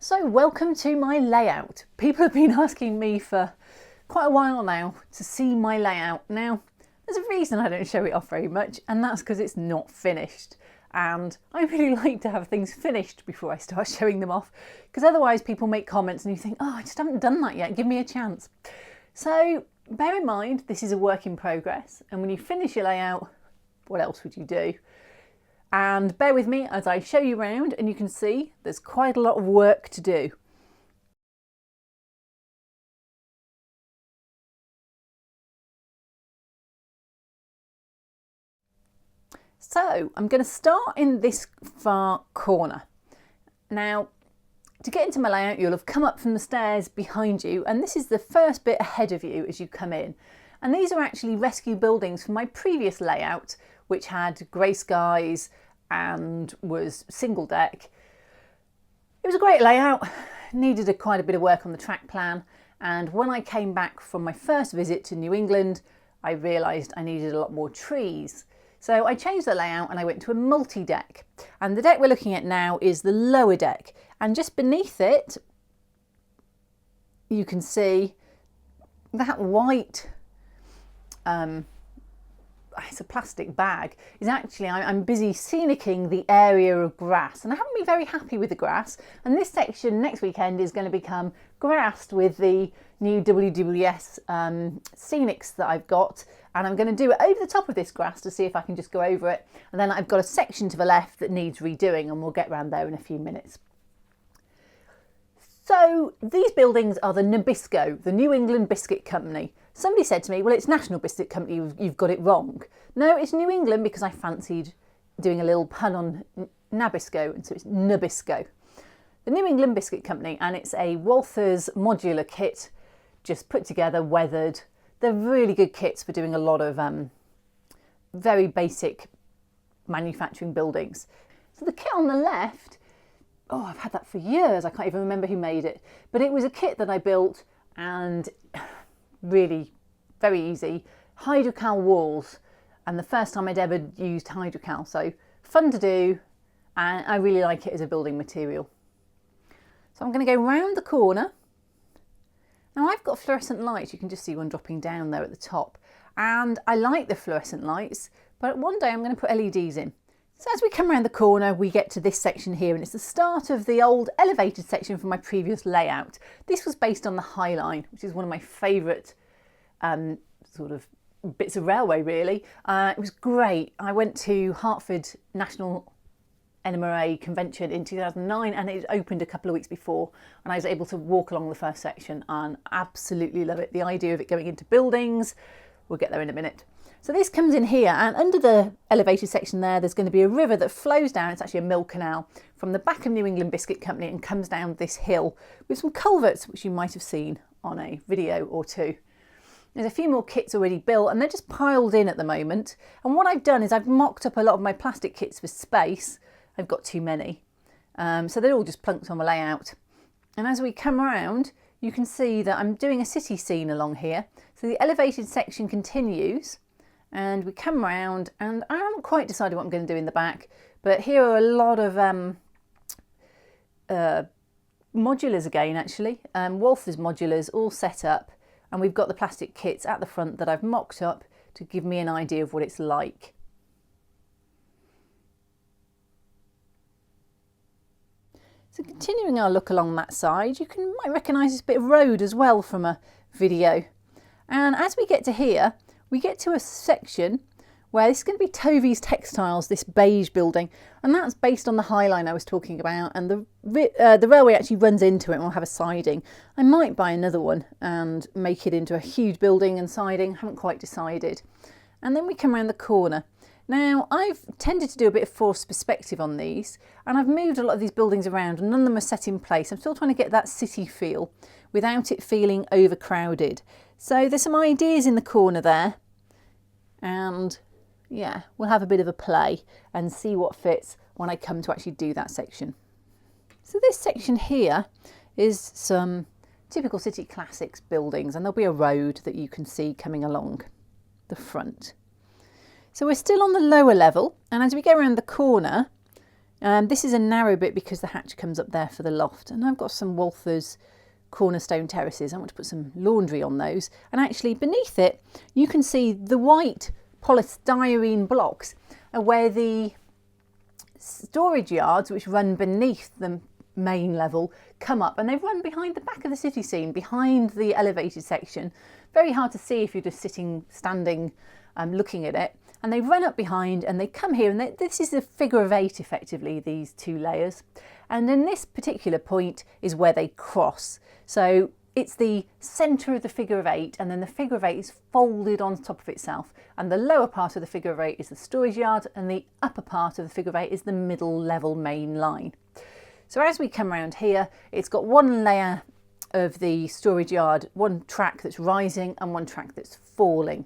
So welcome to my layout. People have been asking me for quite a while now to see my layout. Now, there's a reason I don't show it off very much, and that's because it's not finished. And I really like to have things finished before I start showing them off, because otherwise people make comments and you think, oh, I just haven't done that yet, give me a chance. So bear in mind, this is a work in progress, and when you finish your layout, what else would you do? And bear with me as I show you around, and you can see there's quite a lot of work to do. So I'm going to start in this far corner. Now, to get into my layout, you'll have come up from the stairs behind you, and this is the first bit ahead of you as you come in. And these are actually rescue buildings from my previous layout, which had grey skies and was single deck. It was a great layout, needed quite a bit of work on the track plan, and when I came back from my first visit to New England, I realised I needed a lot more trees. So I changed the layout and I went to a multi-deck, and the deck we're looking at now is the lower deck, and just beneath it you can see that white it's a plastic bag, is actually, I'm busy scenicking the area of grass, and I haven't been very happy with the grass, and this section next weekend is going to become grassed with the new WWS scenics that I've got, and I'm going to do it over the top of this grass to see if I can just go over it, and then I've got a section to the left that needs redoing, and we'll get round there in a few minutes. So these buildings are the Nabisco, the New England Biscuit Company. Somebody said to me, well, it's National Biscuit Company, you've got it wrong. No, it's New England because I fancied doing a little pun on Nabisco, and so it's Nabisco. The New England Biscuit Company, and it's a Walthers modular kit, just put together, weathered. They're really good kits for doing a lot of very basic manufacturing buildings. So the kit on the left, oh, I've had that for years, I can't even remember who made it, but it was a kit that I built, and really very easy. Hydrocal walls, and the first time I'd ever used hydrocal, so fun to do, and I really like it as a building material. So I'm going to go round the corner. Now I've got fluorescent lights, you can just see one dropping down there at the top, and I like the fluorescent lights, but one day I'm going to put LEDs in. So as we come around the corner, we get to this section here, and it's the start of the old elevated section from my previous layout. This was based on the High Line, which is one of my favourite sort of bits of railway, really. It was great. I went to Hartford National NMRA convention in 2009, and it opened a couple of weeks before, and I was able to walk along the first section and absolutely love it. The idea of it going into buildings, we'll get there in a minute. So this comes in here, and under the elevated section there's going to be a river that flows down. It's actually a mill canal from the back of New England Biscuit Company and comes down this hill with some culverts, which you might have seen on a video or two. There's a few more kits already built, and they're just piled in at the moment. And what I've done is I've mocked up a lot of my plastic kits for space. I've got too many. So they're all just plunked on the layout. And as we come around, you can see that I'm doing a city scene along here. So the elevated section continues, and we come round, and I haven't quite decided what I'm going to do in the back, but here are a lot of modulars again, actually. Walthers modulars all set up, and we've got the plastic kits at the front that I've mocked up to give me an idea of what it's like. So continuing our look along that side, you might recognise this bit of road as well from a video. And as we get to here, we get to a section where this is going to be Tovey's Textiles, this beige building, and that's based on the High Line I was talking about, and the railway actually runs into it and will have a siding. I might buy another one and make it into a huge building and siding, haven't quite decided. And then we come around the corner. Now, I've tended to do a bit of forced perspective on these, and I've moved a lot of these buildings around, and none of them are set in place. I'm still trying to get that city feel without it feeling overcrowded. So there's some ideas in the corner there, and yeah, we'll have a bit of a play and see what fits when I come to actually do that section. So this section here is some typical city classics buildings, and there'll be a road that you can see coming along the front. So we're still on the lower level, and as we go around the corner, This is a narrow bit because the hatch comes up there for the loft, and I've got some Walther's cornerstone terraces. I want to put some laundry on those, and actually beneath it you can see the white polystyrene blocks are where the storage yards, which run beneath the main level, come up, and they run behind the back of the city scene, behind the elevated section. Very hard to see if you're just standing looking at it, and they run up behind and they come here, and this is the figure of 8 effectively, these two layers, and then this particular point is where they cross. So it's the centre of the figure of 8, and then the figure of 8 is folded on top of itself, and the lower part of the figure of 8 is the storage yard, and the upper part of the figure of 8 is the middle level main line. So as we come around here, it's got one layer of the storage yard, one track that's rising and one track that's falling.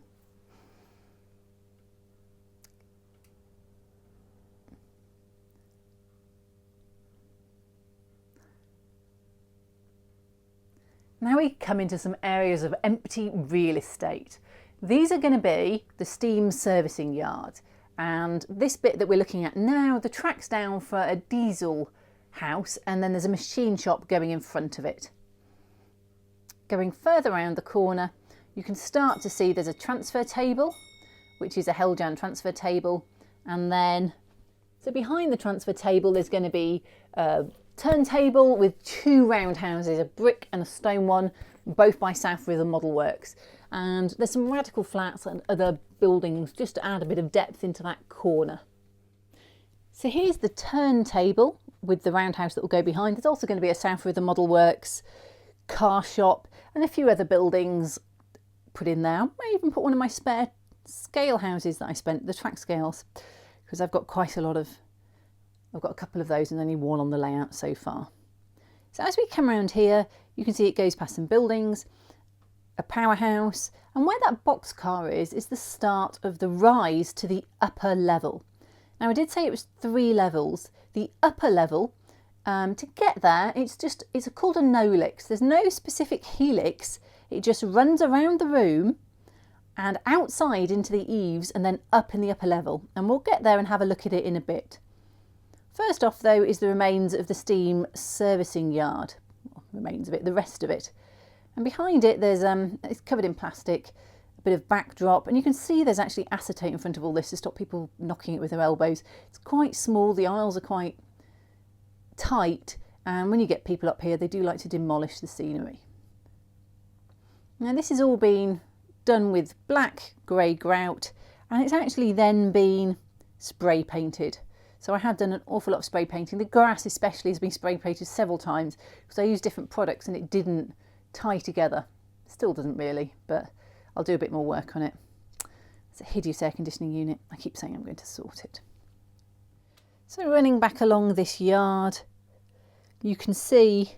Now we come into some areas of empty real estate. These are going to be the steam servicing yard, and this bit that we're looking at now, the track's down for a diesel house, and then there's a machine shop going in front of it. Going further around the corner, you can start to see there's a transfer table, which is a Helljan transfer table, and then so behind the transfer table there's going to be a turntable with two roundhouses, a brick and a stone one, both by South River Model Works. And there's some radical flats and other buildings just to add a bit of depth into that corner. So here's the turntable with the roundhouse that will go behind. There's also going to be a South River Model Works car shop and a few other buildings put in there. I might even put one of my spare scale houses that I spent, the track scales, because I've got quite a lot of, I've got a couple of those and only one on the layout so far. So as we come around here, you can see it goes past some buildings, a powerhouse, and where that boxcar is the start of the rise to the upper level. Now I did say it was 3 levels. The upper level, to get there, it's called a nolix. There's no specific helix. It just runs around the room and outside into the eaves and then up in the upper level. And we'll get there and have a look at it in a bit. First off though is the remains of the steam servicing yard. Well, remains of it, the rest of it. And behind it there's it's covered in plastic, a bit of backdrop, and you can see there's actually acetate in front of all this to stop people knocking it with their elbows. It's quite small, the aisles are quite tight, and when you get people up here they do like to demolish the scenery. Now this has all been done with black grey grout, and it's actually then been spray painted. So I have done an awful lot of spray painting. The grass especially has been spray painted several times because I use different products and it didn't tie together. Still doesn't really, but I'll do a bit more work on it. It's a hideous air conditioning unit. I keep saying I'm going to sort it. So running back along this yard, you can see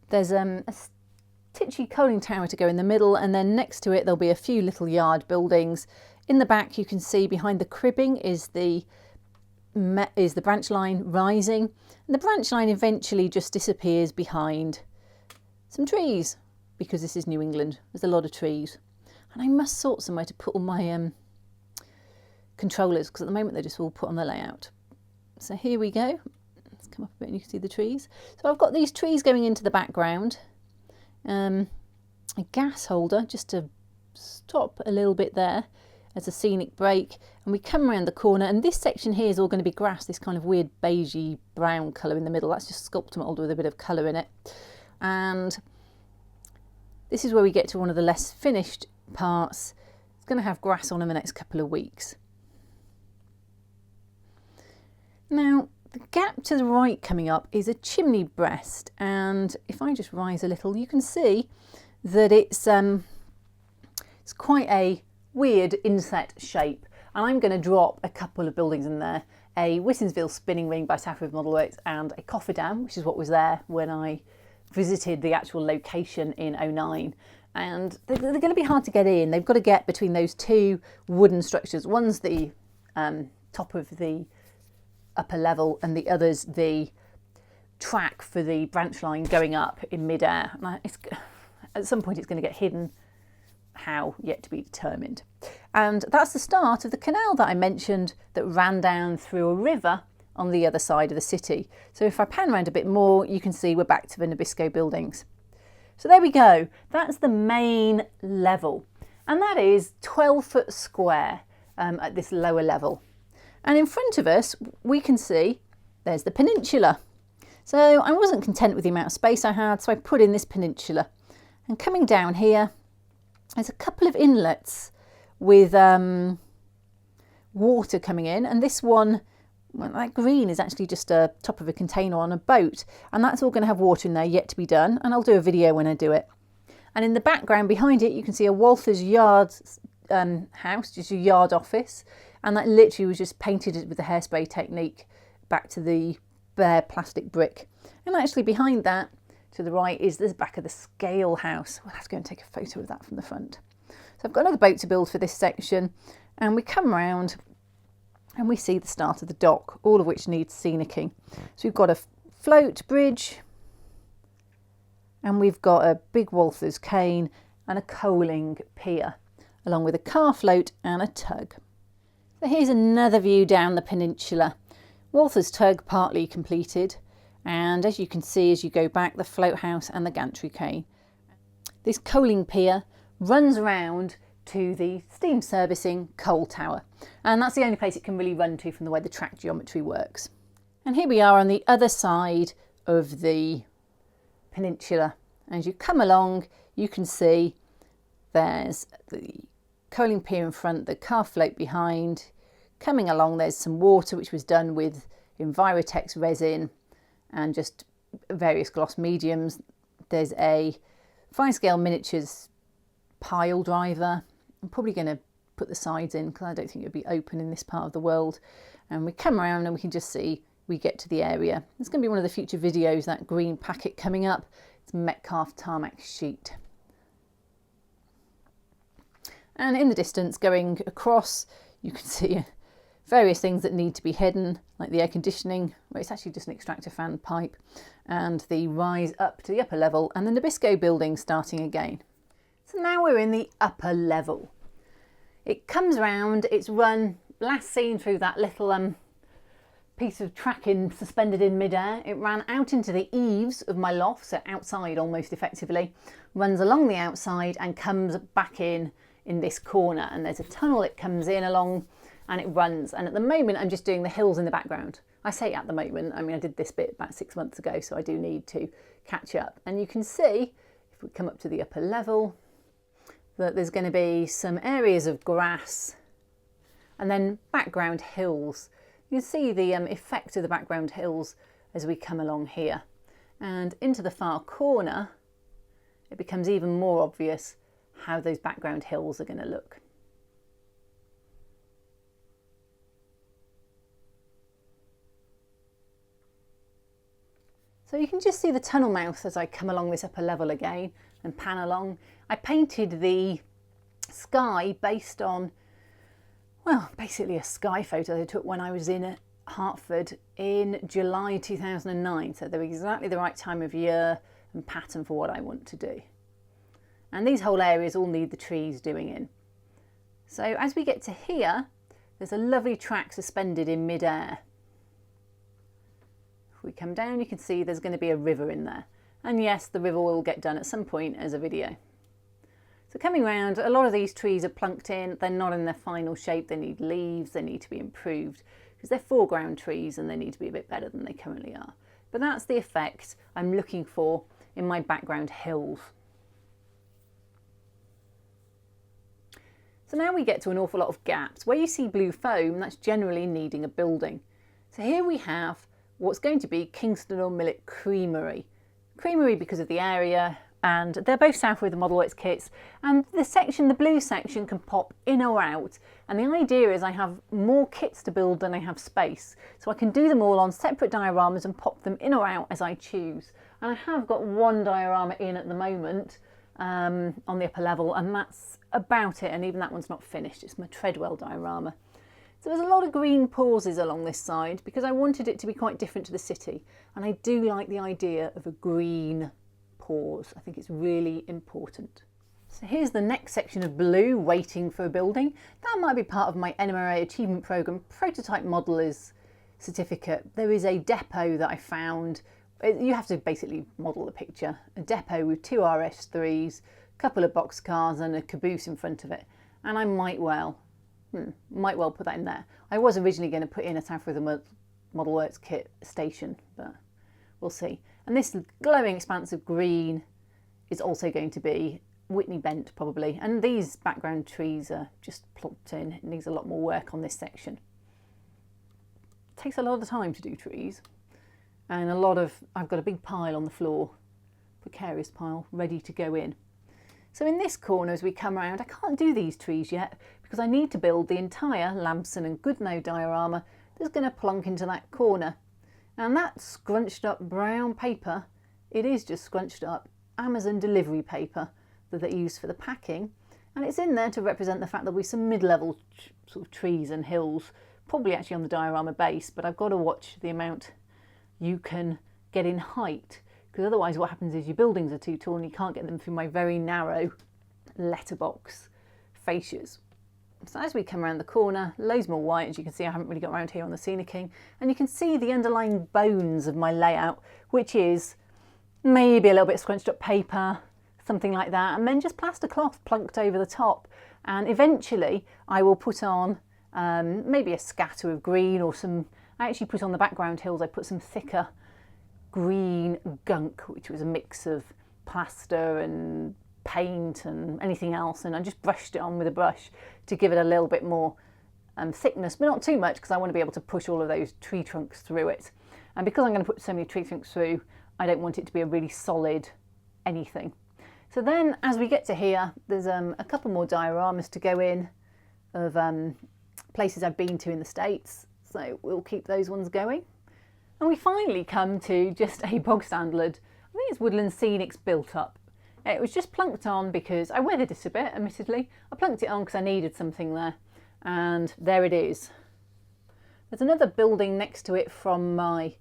there's a titchy coaling tower to go in the middle, and then next to it there'll be a few little yard buildings. In the back you can see behind the cribbing is the branch line rising, and the branch line eventually just disappears behind some trees because this is New England. There's a lot of trees, and I must sort somewhere to put all my controllers, because at the moment they're just all put on the layout. So here we go. Let's come up a bit and you can see the trees. So I've got these trees going into the background, a gas holder just to stop a little bit there as a scenic break, and we come around the corner, and this section here is all going to be grass, this kind of weird beigey brown colour in the middle. That's just sculptor mould with a bit of colour in it. And this is where we get to one of the less finished parts. It's going to have grass on in the next couple of weeks. Now the gap to the right coming up is a chimney breast, and if I just rise a little you can see that it's quite a weird inset shape, and I'm going to drop a couple of buildings in there, a Whittinsville spinning ring by South River Model Works and a cofferdam, which is what was there when I visited the actual location in 2009, and they're going to be hard to get in. They've got to get between those two wooden structures. One's the top of the upper level and the other's the track for the branch line going up in mid-air. At some point it's going to get hidden. How, yet to be determined. And that's the start of the canal that I mentioned that ran down through a river on the other side of the city. So if I pan around a bit more, you can see we're back to the Nabisco buildings. So there we go, that's the main level. And that is 12 foot square at this lower level. And in front of us, we can see there's the peninsula. So I wasn't content with the amount of space I had, so I put in this peninsula. And coming down here, there's a couple of inlets with water coming in. And this one, well, that green is actually just a top of a container on a boat. And that's all going to have water in there yet to be done. And I'll do a video when I do it. And in the background behind it, you can see a Walther's yard house, just a yard office. And that literally was just painted with the hairspray technique back to the bare plastic brick. And actually behind that, to the right, is the back of the scale house. Well, let's go and take a photo of that from the front. So I've got another boat to build for this section. And we come around and we see the start of the dock, all of which needs scenicking. So we've got a float bridge, and we've got a big Walther's cane and a coaling pier, along with a car float and a tug. So here's another view down the peninsula. Walther's tug partly completed, and as you can see as you go back, the float house and the gantry cane. This coaling pier runs around to the steam servicing coal tower, and that's the only place it can really run to from the way the track geometry works. And here we are on the other side of the peninsula. As you come along, you can see there's the coaling pier in front, the car float behind. Coming along, there's some water which was done with Envirotex resin and just various gloss mediums. There's a fine scale miniatures pile driver. I'm probably going to put the sides in because I don't think it would be open in this part of the world. And we come around and we can just see we get to the area. It's going to be one of the future videos, that green packet coming up. It's Metcalf Tarmac sheet. And in the distance going across, you can see various things that need to be hidden, like the air conditioning, where it's actually just an extractor fan pipe, and the rise up to the upper level, and the Nabisco building starting again. So now we're in the upper level. It comes round, it's run, last seen through that little piece of tracking suspended in midair. It ran out into the eaves of my loft, so outside almost effectively, runs along the outside and comes back in this corner, and there's a tunnel it comes in along and it runs. And at the moment I'm just doing the hills in the background. I say at the moment, I mean I did this bit about 6 months ago, so I do need to catch up. And you can see, if we come up to the upper level, that there's going to be some areas of grass and then background hills. You can see the effect of the background hills as we come along here. And into the far corner, it becomes even more obvious how those background hills are going to look. So you can just see the tunnel mouth as I come along this upper level again and pan along. I painted the sky based on, well, basically a sky photo I took when I was in Hertford in July 2009. So they're exactly the right time of year and pattern for what I want to do. And these whole areas all need the trees doing in. So as we get to here, there's a lovely track suspended in midair. If we come down, you can see there's going to be a river in there. And yes, the river will get done at some point as a video. So coming round, a lot of these trees are plunked in. They're not in their final shape. They need leaves. They need to be improved because they're foreground trees and they need to be a bit better than they currently are. But that's the effect I'm looking for in my background hills. So now we get to an awful lot of gaps. Where you see blue foam, that's generally needing a building. So here we have what's going to be Kingston or Millatt Creamery. Creamery because of the area, and they're both south with the Model X kits, and the blue section can pop in or out, and the idea is I have more kits to build than I have space, so I can do them all on separate dioramas and pop them in or out as I choose. And I have got one diorama in at the moment on the upper level, and that's about it, and even that one's not finished. It's my Treadwell Diorama. So there's a lot of green pauses along this side because I wanted it to be quite different to the city, and I do like the idea of a green pause. I think it's really important. So here's the next section of blue waiting for a building. That might be part of my NMRA achievement programme. Prototype model is certificate, there is a depot that I found. You have to basically model the picture. A depot with 2 RS3s, a couple of boxcars and a caboose in front of it. And I might well put that in there. I was originally going to put in a South of the Model Works kit station, but we'll see. And this glowing expanse of green is also going to be Whitney bent probably. And these background trees are just plopped in. It needs a lot more work on this section. It takes a lot of time to do trees. And I've got a big pile on the floor, precarious pile, ready to go in. So in this corner, as we come around, I can't do these trees yet because I need to build the entire Lamson and Goodnow diorama that's going to plonk into that corner. And that scrunched up brown paper, it is just scrunched up Amazon delivery paper that they use for the packing. And it's in there to represent the fact that there'll be some mid-level sort of trees and hills, probably actually on the diorama base, but I've got to watch the amount you can get in height, because otherwise what happens is your buildings are too tall and you can't get them through my very narrow letterbox fascias. So as we come around the corner, loads more white. As you can see, I haven't really got around here on the Scenicking, and you can see the underlying bones of my layout, which is maybe a little bit scrunched up paper, something like that, and then just plaster cloth plunked over the top. And eventually I will put on maybe a scatter of green or some, I actually put on the background hills, I put some thicker green gunk, which was a mix of plaster and paint and anything else, and I just brushed it on with a brush to give it a little bit more thickness, but not too much, because I want to be able to push all of those tree trunks through it. And because I'm going to put so many tree trunks through, I don't want it to be a really solid anything. So then as we get to here, there's a couple more dioramas to go in of places I've been to in the States, so we'll keep those ones going. And we finally come to just a bog standard, I think it's Woodland Scenics built up. It was just plunked on because I weathered this a bit, admittedly. I plunked it on because I needed something there, and there it is. There's another building next to it from my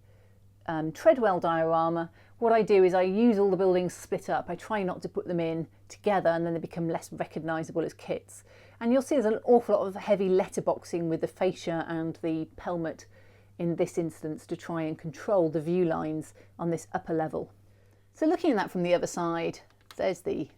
Treadwell diorama. What I do is I use all the buildings split up. I try not to put them in together and then they become less recognisable as kits. And you'll see there's an awful lot of heavy letterboxing with the fascia and the pelmet in this instance to try and control the view lines on this upper level. So looking at that from the other side, there's the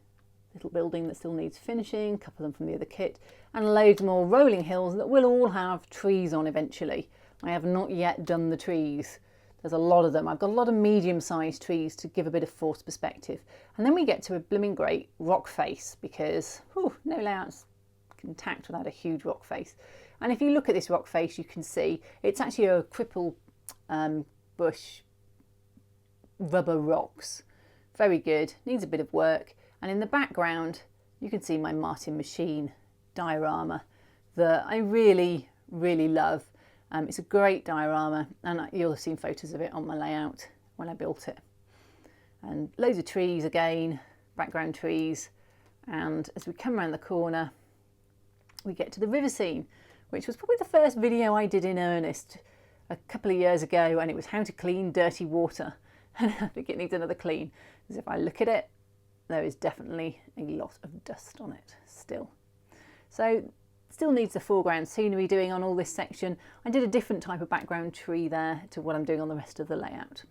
little building that still needs finishing, a couple of them from the other kit, and loads more rolling hills that will all have trees on eventually. I have not yet done the trees. There's a lot of them. I've got a lot of medium-sized trees to give a bit of forced perspective. And then we get to a blooming great rock face because no layouts can tact without a huge rock face. And if you look at this rock face, you can see it's actually a cripple bush rubber rocks. Very good, needs a bit of work. And in the background, you can see my Martin Machine diorama that I really, really love. It's a great diorama, and you'll have seen photos of it on my layout when I built it. And loads of trees again, background trees. And as we come around the corner, we get to the river scene, which was probably the first video I did in earnest a couple of years ago, and it was how to clean dirty water. And I think it needs another clean, because if I look at it, there is definitely a lot of dust on it still. So still needs the foreground scenery doing on all this section. I did a different type of background tree there to what I'm doing on the rest of the layout.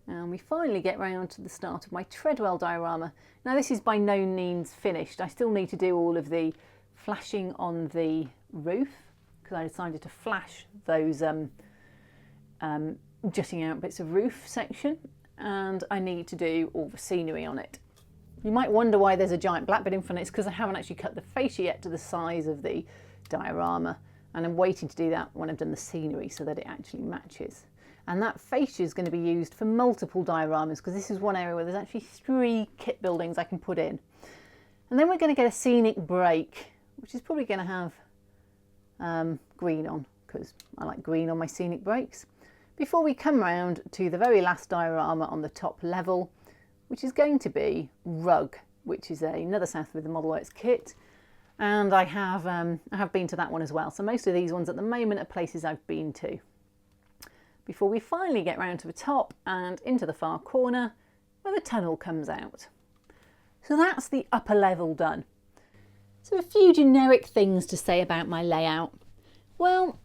And we finally get round to the start of my Treadwell diorama. Now this is by no means finished. I still need to do all of the flashing on the roof, because I decided to flash those jutting out bits of roof section, and I need to do all the scenery on it. You might wonder why there's a giant black bit in front. It's because I haven't actually cut the fascia yet to the size of the diorama, and I'm waiting to do that when I've done the scenery so that it actually matches. And that fascia is going to be used for multiple dioramas, because this is one area where there's actually 3 kit buildings I can put in. And then we're going to get a scenic break, which is probably going to have green on, because I like green on my scenic breaks, before we come round to the very last diorama on the top level, which is going to be Rug, which is another South with the Model Works kit. And I have been to that one as well. So most of these ones at the moment are places I've been to. Before we finally get round to the top and into the far corner where the tunnel comes out. So that's the upper level done. So a few generic things to say about my layout. Well,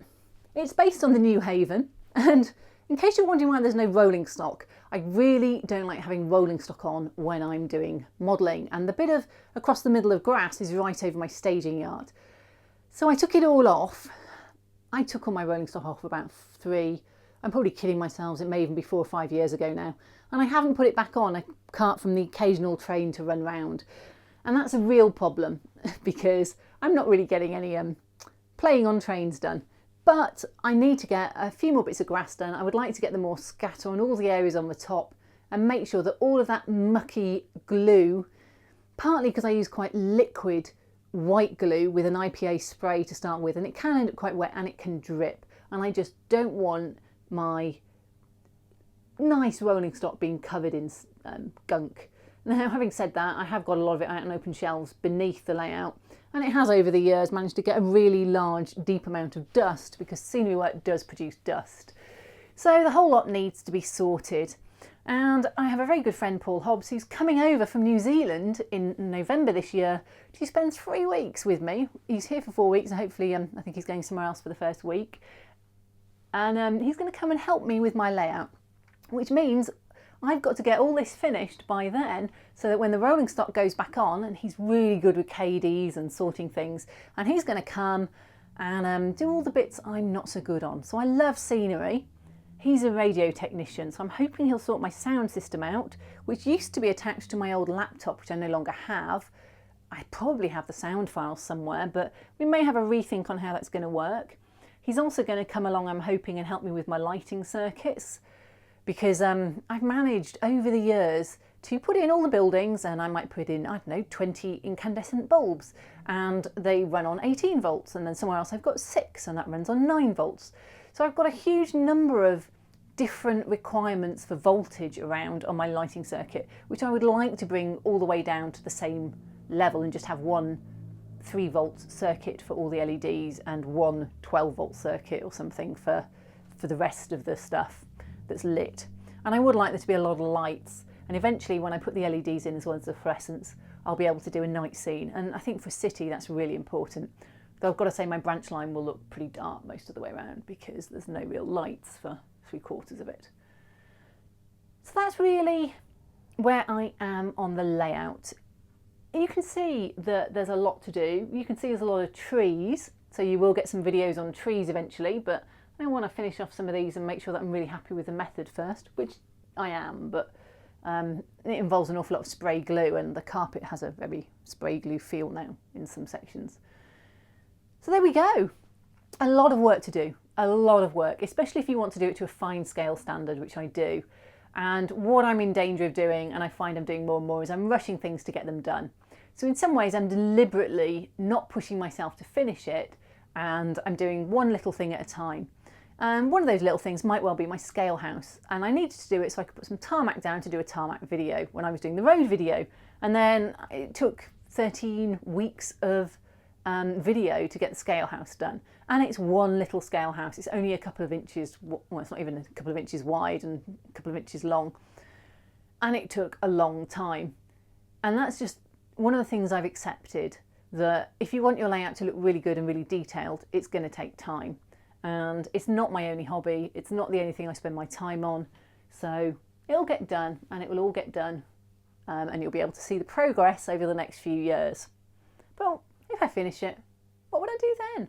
it's based on the New Haven, And in case you're wondering why there's no rolling stock, I really don't like having rolling stock on when I'm doing modelling, and the bit of across the middle of grass is right over my staging yard. So I took it all off. I took all my rolling stock off about I'm probably kidding myself, it may even be 4 or 5 years ago now, and I haven't put it back on apart from the occasional train to run round. And that's a real problem because I'm not really getting any playing on trains done. But I need to get a few more bits of grass done. I would like to get them more scatter on all the areas on the top and make sure that all of that mucky glue, partly because I use quite liquid white glue with an IPA spray to start with, and it can end up quite wet and it can drip. And I just don't want my nice rolling stock being covered in gunk. Now, having said that, I have got a lot of it out on open shelves beneath the layout, and it has over the years managed to get a really large, deep amount of dust because scenery work does produce dust. So the whole lot needs to be sorted. And I have a very good friend, Paul Hobbs, who's coming over from New Zealand in November this year to spend 3 weeks with me. He's here for 4 weeks, and hopefully, I think he's going somewhere else for the first week. And he's going to come and help me with my layout, which means I've got to get all this finished by then so that when the rolling stock goes back on, and he's really good with KDs and sorting things, and he's going to come and do all the bits I'm not so good on. So I love scenery. He's a radio technician, so I'm hoping he'll sort my sound system out, which used to be attached to my old laptop, which I no longer have. I probably have the sound files somewhere, but we may have a rethink on how that's going to work. He's also going to come along, I'm hoping, and help me with my lighting circuits, because I've managed over the years to put in all the buildings, and I might put in, I don't know, 20 incandescent bulbs, and they run on 18 volts, and then somewhere else I've got 6, and that runs on 9 volts. So I've got a huge number of different requirements for voltage around on my lighting circuit, which I would like to bring all the way down to the same level and just have one 3-volt circuit for all the LEDs and one 12-volt circuit or something for the rest of the stuff that's lit. And I would like there to be a lot of lights, and eventually when I put the LEDs in as well as the fluorescents, I'll be able to do a night scene. And I think for city that's really important. Though I've got to say my branch line will look pretty dark most of the way around because there's no real lights for 3/4 of it. So that's really where I am on the layout. You can see that there's a lot to do. You can see there's a lot of trees, so you will get some videos on trees eventually, but I want to finish off some of these and make sure that I'm really happy with the method first, which I am, but it involves an awful lot of spray glue, and the carpet has a very spray glue feel now in some sections. So there we go. A lot of work to do, a lot of work, especially if you want to do it to a fine scale standard, which I do. And what I'm in danger of doing, and I find I'm doing more and more, is I'm rushing things to get them done. So in some ways I'm deliberately not pushing myself to finish it, and I'm doing one little thing at a time. And one of those little things might well be my scale house, and I needed to do it so I could put some tarmac down to do a tarmac video when I was doing the road video. And then it took 13 weeks of video to get the scale house done, and it's one little scale house. It's only a couple of inches, well, it's not even a couple of inches wide and a couple of inches long, and it took a long time. And that's just one of the things I've accepted, that if you want your layout to look really good and really detailed, it's going to take time. And it's not my only hobby, it's not the only thing I spend my time on, so it'll get done, and it will all get done, and you'll be able to see the progress over the next few years. But if I finish it, what would I do then?